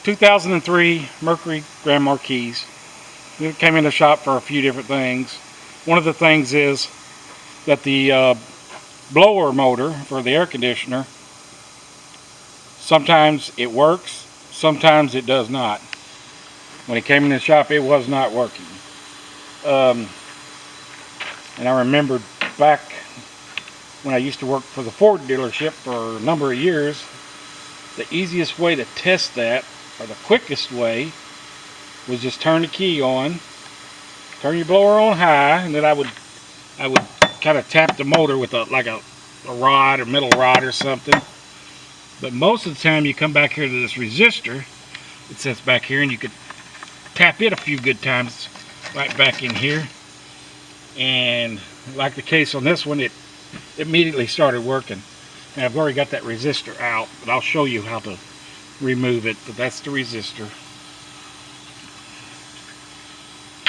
2003 Mercury Grand Marquis. It came in the shop for a few different things. One of the things is that the blower motor for the air conditioner, sometimes it works, sometimes it does not. When it came in the shop, it was not working. And I remember back when I used to work for the Ford dealership for a number of years, the easiest way to test that, or the quickest way, was just turn the key on, turn your blower on high, and then I would kind of tap the motor with a rod or metal rod or something. But most of the time you come back here to this resistor, it sits back here, and you could tap it a few good times right back in here. And like the case on this one, it immediately started working. And I've already got that resistor out, but I'll show you how to remove it. But that's the resistor.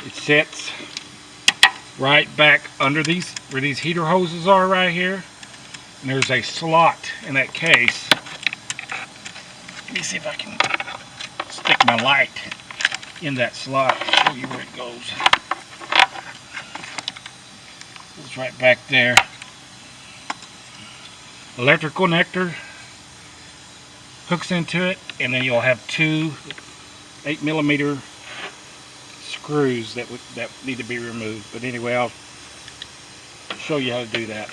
It sits right back under where these heater hoses are right here. And there's a slot in that case. Let me see if I can stick my light in that slot and show you where it goes. It's right back there. Electrical connector hooks into it, and then you'll have two 8mm screws that need to be removed. But anyway, I'll show you how to do that.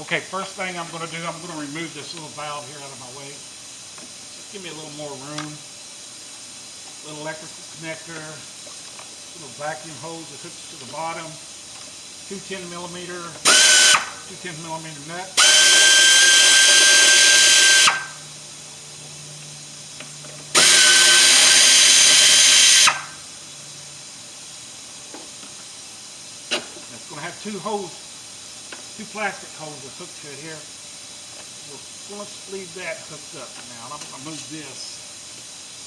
Okay, first thing I'm going to do, I'm going to remove this little valve here out of my way. Just give me a little more room. Little electrical connector, little vacuum hose that hooks to the bottom, two 10mm nuts. It's going to have two plastic hoses hooked to it here. We'll just leave that hooked up now. I'm going to move this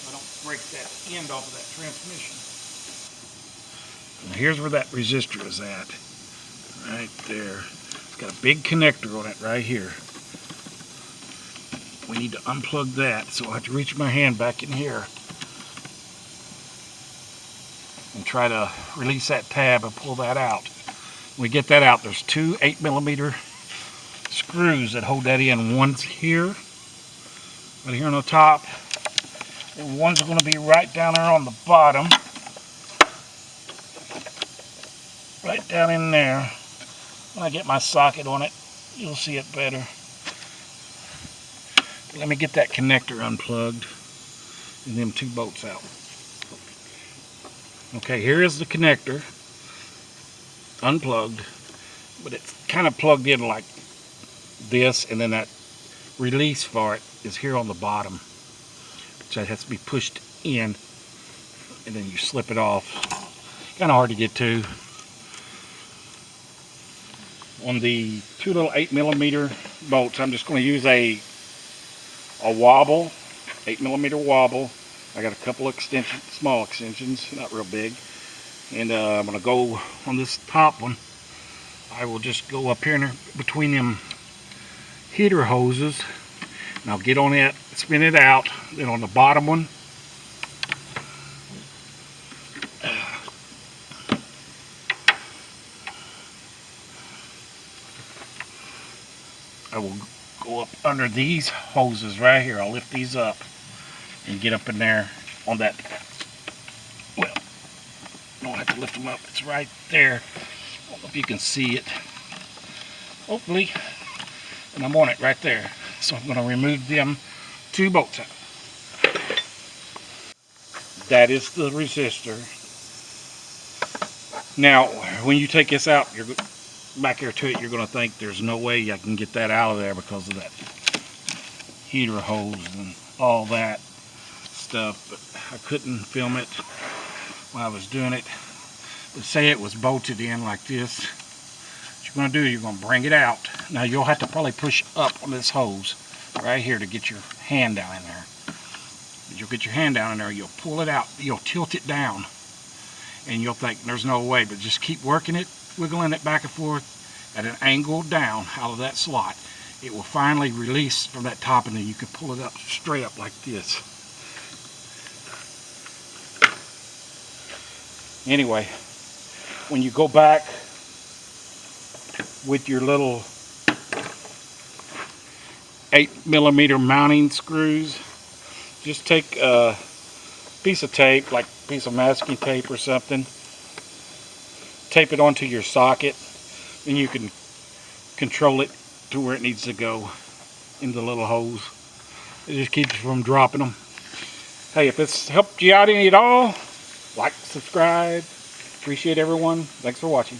so I don't break that end off of that transmission. And here's where that resistor is at. Right there. It's got a big connector on it right here. We need to unplug that, so I'll have to reach my hand back in here and try to release that tab and pull that out. When we get that out, there's two 8mm screws that hold that in. One's here, right here on the top, and one's going to be right down there on the bottom, right down in there. When I get my socket on it, you'll see it better. Let me get that connector unplugged and them two bolts out. Okay, here is the connector unplugged, but it's kind of plugged in like this, and then that release for it is here on the bottom, which has to be pushed in, and then you slip it off. Kind of hard to get to. On the two little 8mm bolts, I'm just going to use a wobble, 8mm wobble. I got a couple of extensions, small extensions, not real big. And I'm going to go on this top one. I will just go up here in between them heater hoses, and I'll get on it, spin it out. Then on the bottom one, I will go up under these hoses right here. I'll lift these up and get up in there on that. Well, I don't have to lift them up. It's right there. I don't know if you can see it. Hopefully. And I'm on it right there. So I'm going to remove them two bolts out. That is the resistor. Now, when you take this out, you're back here to it, you're going to think there's no way I can get that out of there because of that heater hose and all that stuff, but I couldn't film it while I was doing it. But say it was bolted in like this, what you're going to do, you're going to bring it out. Now you'll have to probably push up on this hose right here to get your hand down in there. But you'll get your hand down in there, you'll pull it out, you'll tilt it down, and you'll think there's no way, but just keep working it, wiggling it back and forth at an angle down out of that slot. It will finally release from that top, and then you can pull it up straight up like this. Anyway, when you go back with your little 8mm mounting screws, just take a piece of tape, like a piece of masking tape or something, tape it onto your socket, and you can control it to where it needs to go in the little holes. It just keeps you from dropping them. Hey, if it's helped you out any at all, like, subscribe. Appreciate everyone. Thanks for watching.